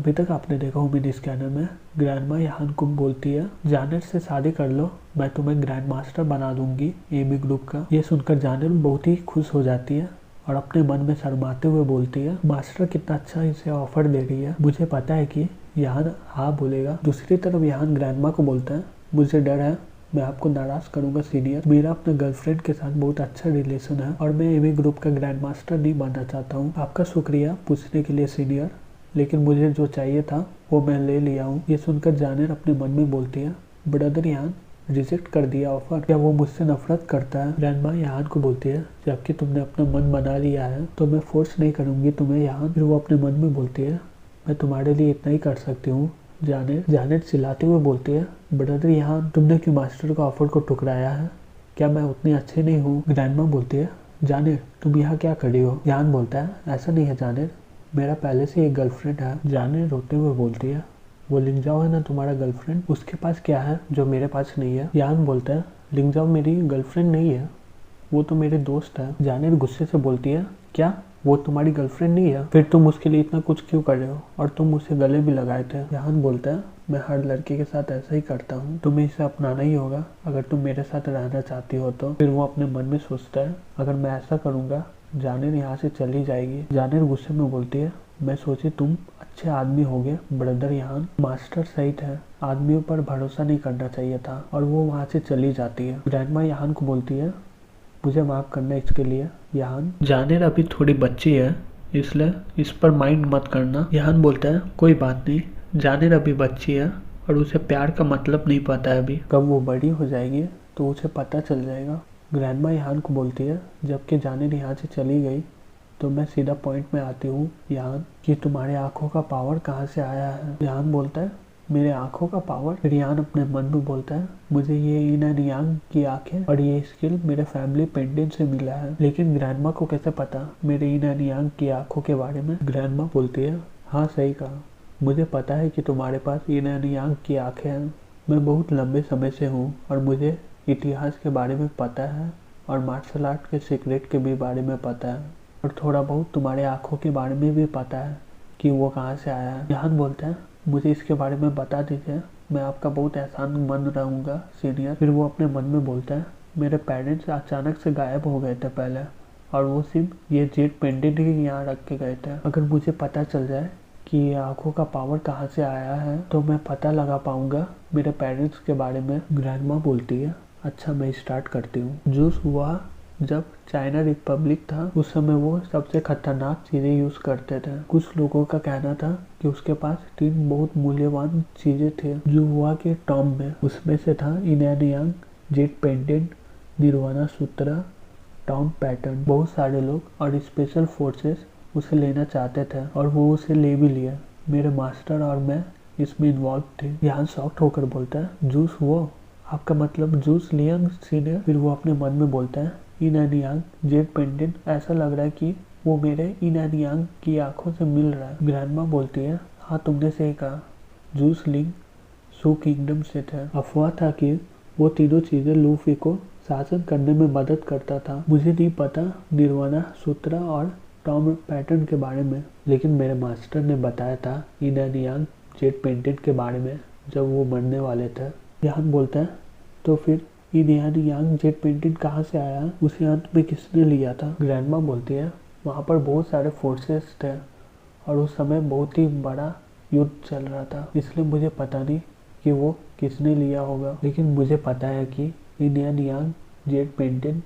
अभी तक आपने देखा उम्मीद स्कैनर में ग्रैंडमा यान कुम बोलती है, जानेट से शादी कर लो, मैं तुम्हें ग्रैंड मास्टर बना दूंगी एमी ग्रुप का। ये सुनकर जानेट बहुत ही खुश हो जाती है और अपने मन में शर्माते हुए बोलती है, मास्टर कितना अच्छा इसे ऑफर दे रही है, मुझे पता है कि यान हाँ बोलेगा। दूसरी तरफ यान ग्रैंडमा को बोलता है, मुझे डर है मैं आपको नाराज करूंगा सीनियर, मेरा अपने गर्लफ्रेंड के साथ बहुत अच्छा रिलेशन है और मैं एमी ग्रुप का ग्रैंड मास्टर नहीं बनना चाहता हूँ। आपका शुक्रिया पूछने के लिए सीनियर, लेकिन मुझे जो चाहिए था वो मैं ले लिया हूँ। ये सुनकर जानेट अपने मन में बोलती है, ब्रदर यान रिजेक्ट कर दिया ऑफर, क्या वो मुझसे नफरत करता है? ग्रैंडमा यान को बोलती है, जबकि तुमने अपना मन बना लिया है तो मैं फोर्स नहीं करूंगी तुम्हें यान। फिर वो अपने मन में बोलती है, मैं तुम्हारे लिए इतना ही कर सकती हूँ। जानेट चिल्लाते हुए बोलती है, ब्रदर यहाँ तुमने क्यों मास्टर का ऑफर को ठुकराया है? क्या मैं उतनी अच्छी नहीं हूँ? ग्रैंडमा बोलती है, जानेट तुम यहाँ क्या कर रही हो? यान बोलता है, ऐसा नहीं है जानेट, मेरा पहले से एक गर्लफ्रेंड है। जानेट रोते हुए बोलती है, वो लिंगजाओ है ना तुम्हारा गर्लफ्रेंड, उसके पास क्या है जो मेरे पास नहीं है? यान बोलता है, लिंगजाओ मेरी गर्लफ्रेंड नहीं है, वो तो मेरे दोस्त है। जानेट गुस्से से बोलती है, क्या वो तुम्हारी गर्लफ्रेंड नहीं है? फिर तुम उसके लिए इतना कुछ क्यों कर रहे हो? और तुम उसे गले भी लगाए थे। यान बोलता है, मैं हर लड़के के साथ ऐसा ही करता हूँ, तुम्हें इसे अपनाना ही होगा अगर तुम मेरे साथ रहना चाहती हो तो। फिर वो अपने मन में सोचता है, अगर मैं ऐसा करूँगा जानेट यहाँ से चली जाएगी। जानेट गुस्से में बोलती है, मैं सोची तुम अच्छे आदमी होगे ब्रदर यहाँ, मास्टर सही थे, आदमियों पर भरोसा नहीं करना चाहिए था। और वो वहाँ से चली जाती है। ग्रैंडमा यान को बोलती है, मुझे माफ़ करना इसके लिए यान, जानेट अभी थोड़ी बच्ची है इसलिए इस पर माइंड मत करना। यान बोलता है, कोई बात नहीं, जानेट अभी बच्ची है और उसे प्यार का मतलब नहीं पता है अभी, कब वो बड़ी हो जाएगी तो उसे पता चल जाएगा। ग्रैंडमा यान को बोलती है, जबकि जानेट यहाँ से चली गई तो मैं सीधा पॉइंट में आती हूँ यान, कि तुम्हारे आंखों का पावर कहाँ से आया है? यान बोलता है, मेरे आंखों का पावर? फिर यान अपने मन में बोलता है, मुझे ये इन एंड यांग की आंखें और ये स्किल मेरे फैमिली पेंडेंट से मिला है। लेकिन ग्रैंडमा को कैसे पता मेरे इन एंड यांग की आंखों के बारे में? ग्रैंडमा बोलती है, हाँ सही कहा, मुझे पता है कि तुम्हारे पास इन एंड यांग की आंखें हैं। मैं बहुत लंबे समय से हूँ और मुझे इतिहास के बारे में पता है और मार्शल आर्ट के सीक्रेट के भी बारे में पता है और थोड़ा बहुत तुम्हारे आंखों के बारे में भी पता है कि वो कहाँ से आया है। यान बोलता है, मुझे इसके बारे में बता दीजिए, मैं आपका बहुत एहसानमंद रहूँगा सीनियर। फिर वो अपने मन में बोलता है, मेरे पेरेंट्स अचानक से गायब हो गए थे पहले और वो सिर्फ ये जेट पेंडेंट ही यहाँ रख के गए थे। अगर मुझे पता चल जाए कि ये आंखों का पावर कहाँ से आया है तो मैं पता लगा पाऊंगा मेरे पेरेंट्स के बारे में। ग्रैंडमा बोलती है, अच्छा मैं स्टार्ट करती हूँ। जूस हुआ जब चाइना रिपब्लिक था उस समय वो सबसे खतरनाक चीजें यूज करते थे। कुछ लोगों का कहना था कि उसके पास 3 बहुत मूल्यवान चीजें थे जो हुआ के टॉम में, उसमें से था yin and yang, jet pendant, Nirvana Sutra, tom pattern. बहुत सारे लोग और स्पेशल फोर्सेस उसे लेना चाहते थे और वो उसे ले भी लिया। मेरे मास्टर और मैं इसमें इन्वॉल्व थे। यहाँ शॉक्ट होकर बोलता है, जूस वो, आपका मतलब जूस लियांग सीनियर? फिर वो अपने मन में बोलता है, इन एंड यांग जेट पेंडेंट, ऐसा लग रहा है कि वो मेरे इन एंड यांग की आंखों से मिल रहा है। ग्रैंडमा बोलती है, हाँ तुमने सही कहा, जूस लिंग सू किंगडम से थे। अफवाह था कि वो तीनों चीजें लूफी को शासन करने में मदद करता था। मुझे नहीं पता निर्वाणा सूत्र और टॉम पैटर्न के बारे में, लेकिन मेरे मास्टर ने बताया था yin and yang jet pendant के बारे में जब वो मरने वाले थे। यान बोलता है, तो फिर इन एंड यांग जेट पेंडेंट कहाँ से आया? उसे अंत में किसने लिया था? ग्रैंडमा बोलती है, वहाँ पर बहुत सारे फोर्सेस थे और उस समय बहुत ही बड़ा युद्ध चल रहा था, इसलिए मुझे पता नहीं कि वो किसने लिया होगा, लेकिन मुझे पता है कि yin and yang jet pendant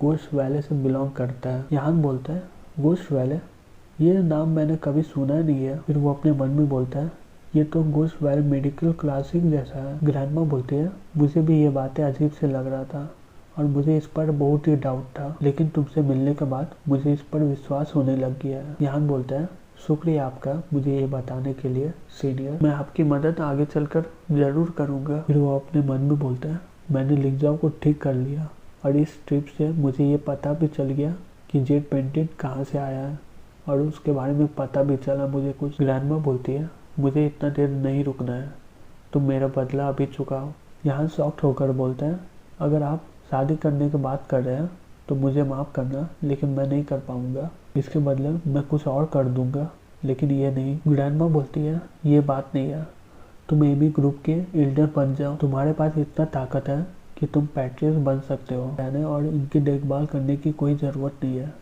ghost valley से बिलोंग करता है। यान बोलता है, गोस्ट वैले, ये नाम मैंने कभी सुना नहीं है। फिर वो अपने मन में बोलता है, ये तो गोस्ट वैले मेडिकल क्लासिक जैसा है। ग्रैंडमा बोलती है, मुझे भी ये बातें अजीब से लग रहा था और मुझे इस पर बहुत ही डाउट था, लेकिन तुमसे मिलने के बाद मुझे इस पर विश्वास होने लग गया है। यान बोलता है, शुक्रिया आपका मुझे ये बताने के लिए सीनियर, मैं आपकी मदद आगे चलकर जरूर करूँगा। फिर वो अपने मन में बोलता है, मैंने लिंगजाओ को ठीक कर लिया और इस ट्रिप से मुझे ये पता भी चल गया कि जेट पेंडेंट कहाँ से आया है और उसके बारे में पता भी चला मुझे कुछ। ग्रैंडमा बोलती है, मुझे इतना देर नहीं रुकना है, तुम मेरा बदला अभी चुकाओ। यहाँ शॉक्ट होकर बोलता है, अगर आप शादी करने की बात कर रहे हैं तो मुझे माफ़ करना, लेकिन मैं नहीं कर पाऊँगा, इसके बदले मैं कुछ और कर दूँगा लेकिन ये नहीं। ग्रैंडमा बोलती है ये बात नहीं है, तुम एबी ग्रुप के एल्डर बन जाओ, तुम्हारे पास इतना ताकत है कि तुम पैट्रियस बन सकते हो, रहने और इनकी देखभाल करने की कोई ज़रूरत नहीं है,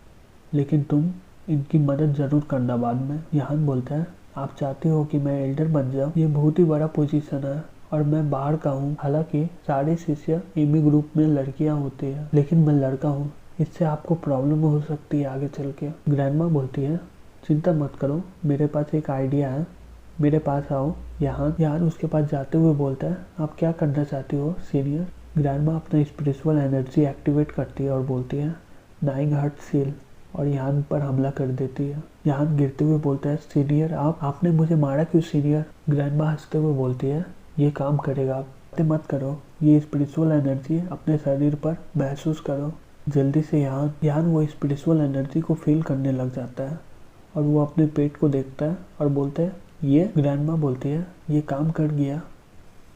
लेकिन तुम इनकी मदद ज़रूर करना बाद में। यहान बोलता है आप चाहते हो कि मैं एल्डर बन जाऊँ, ये बहुत ही बड़ा पोजीशन है और मैं बाहर का हूँ। हालांकि सारे शिष्य एबी ग्रुप में लड़कियाँ होती हैं, लेकिन मैं लड़का हूँ, इससे आपको प्रॉब्लम हो सकती है आगे चल के। ग्रैंडमा बोलती है चिंता मत करो, मेरे पास एक आइडिया है, मेरे पास आओ। यहाँ उसके पास जाते हुए बोलता है आप क्या करना चाहती हो सीनियर। ग्रैंडमा अपना स्पिरिचुअल एनर्जी एक्टिवेट करती है और बोलती है नाइंग हार्ट सील, और यहाँ पर हमला कर देती है। यहाँ गिरते हुए बोलता है सीनियर आपने मुझे मारा क्यों सीनियर। ग्रैंडमा हंसते हुए बोलती है ये काम करेगा, आप मत करो, ये स्पिरिचुअल एनर्जी अपने शरीर पर महसूस करो। जल्दी से यहाँ वो स्पिरिचुअल एनर्जी को फील करने लग जाता है और वो अपने पेट को देखता है और बोलता है ये। ग्रैंडमा बोलती है ये काम कर गया,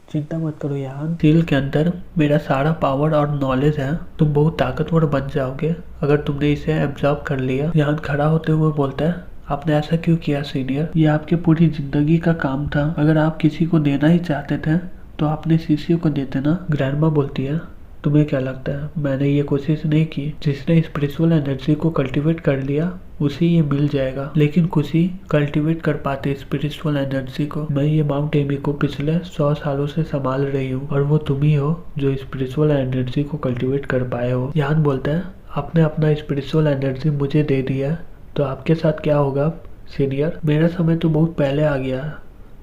चिंता मत करो यहाँ, सील के अंदर मेरा सारा पावर और नॉलेज है, तुम बहुत ताकतवर बन जाओगे अगर तुमने इसे एब्जॉर्ब कर लिया। यहाँ खड़ा होते हुए बोलता है आपने ऐसा क्यों किया सीनियर, ये आपकी पूरी जिंदगी का काम था, अगर आप किसी को देना ही चाहते थे तो अपने शिष्यों को देते ना। ग्रैंडमा बोलती है तुम्हें क्या लगता है मैंने ये कोशिश नहीं की, जिसने स्पिरिचुअल एनर्जी को कल्टीवेट कर लिया उसी ये मिल जाएगा, लेकिन कुछ ही कल्टीवेट कर पाते स्पिरिचुअल एनर्जी को। मैं ये माउंट एबी को पिछले 100 सालों से संभाल रही हूँ और वो तुम ही हो जो स्पिरिचुअल एनर्जी को कल्टीवेट कर पाए हो। यान बोलता है आपने अपना स्पिरिचुअल एनर्जी मुझे दे दिया तो आपके साथ क्या होगा सीनियर। मेरा समय तो बहुत पहले आ गया,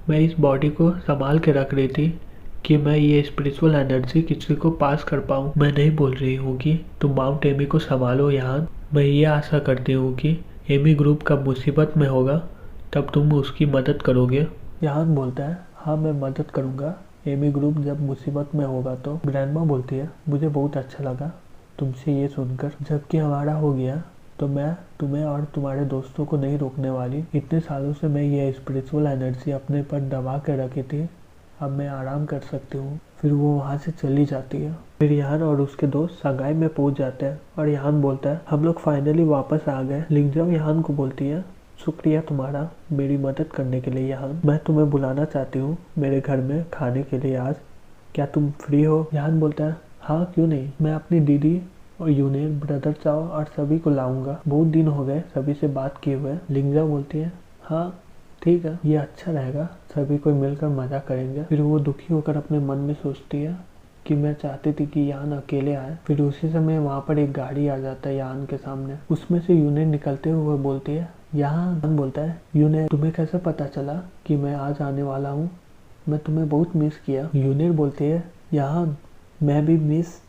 मैं इस बॉडी को संभाल के रख रही थी कि मैं ये स्पिरिचुअल एनर्जी किसी को पास कर पाऊँ। मैं नहीं बोल रही हूँ कि तुम माउंट एबी को संभालो यहाँ, मैं ये आशा करती हूँ कि एबी ग्रुप का मुसीबत में होगा तब तुम उसकी मदद करोगे। यहाँ बोलता है हाँ मैं मदद करूँगा, एबी ग्रुप जब मुसीबत में होगा तो। ग्रैंडमा बोलती है मुझे बहुत अच्छा लगा तुमसे ये सुनकर, जबकि हमारा हो गया तो मैं तुम्हें और तुम्हारे दोस्तों को नहीं रोकने वाली। इतने सालों से मैं ये स्पिरिचुअल एनर्जी अपने पर दबा के रखी थी, अब मैं आराम कर सकती हूँ। फिर वो वहाँ से चली जाती है। फिर यहाँ और उसके दोस्त संगाई में पहुँच जाते हैं और यहाँ बोलता है हम लोग फाइनली वापस आ गए। लिंगजाओ यहाँ को बोलती है शुक्रिया तुम्हारा मेरी मदद करने के लिए। यहाँ मैं तुम्हें बुलाना चाहती हूँ मेरे घर में खाने के लिए आज, क्या तुम फ्री हो। यहाँ बोलता है हाँ क्यों नहीं, मैं अपनी दीदी और यूनियन ब्रदर चाओ और सभी को लाऊंगा, बहुत दिन हो गए सभी से बात किए हुए। लिंगजाओ बोलती है हाँ ठीक है ये अच्छा रहेगा, सभी कोई मिलकर मजा करेंगे। फिर वो दुखी होकर अपने मन में सोचती है कि मैं चाहती थी कि यान अकेले आए। फिर उसी समय वहाँ पर एक गाड़ी आ जाता है यान के सामने, उसमें से यूनियन निकलते हुए बोलती है यान बोलता है यूनियन तुम्हें कैसे पता चला कि मैं आज आने वाला हूँ, मैं तुम्हें बहुत मिस किया। यूनियन बोलती है यान मैं भी मिस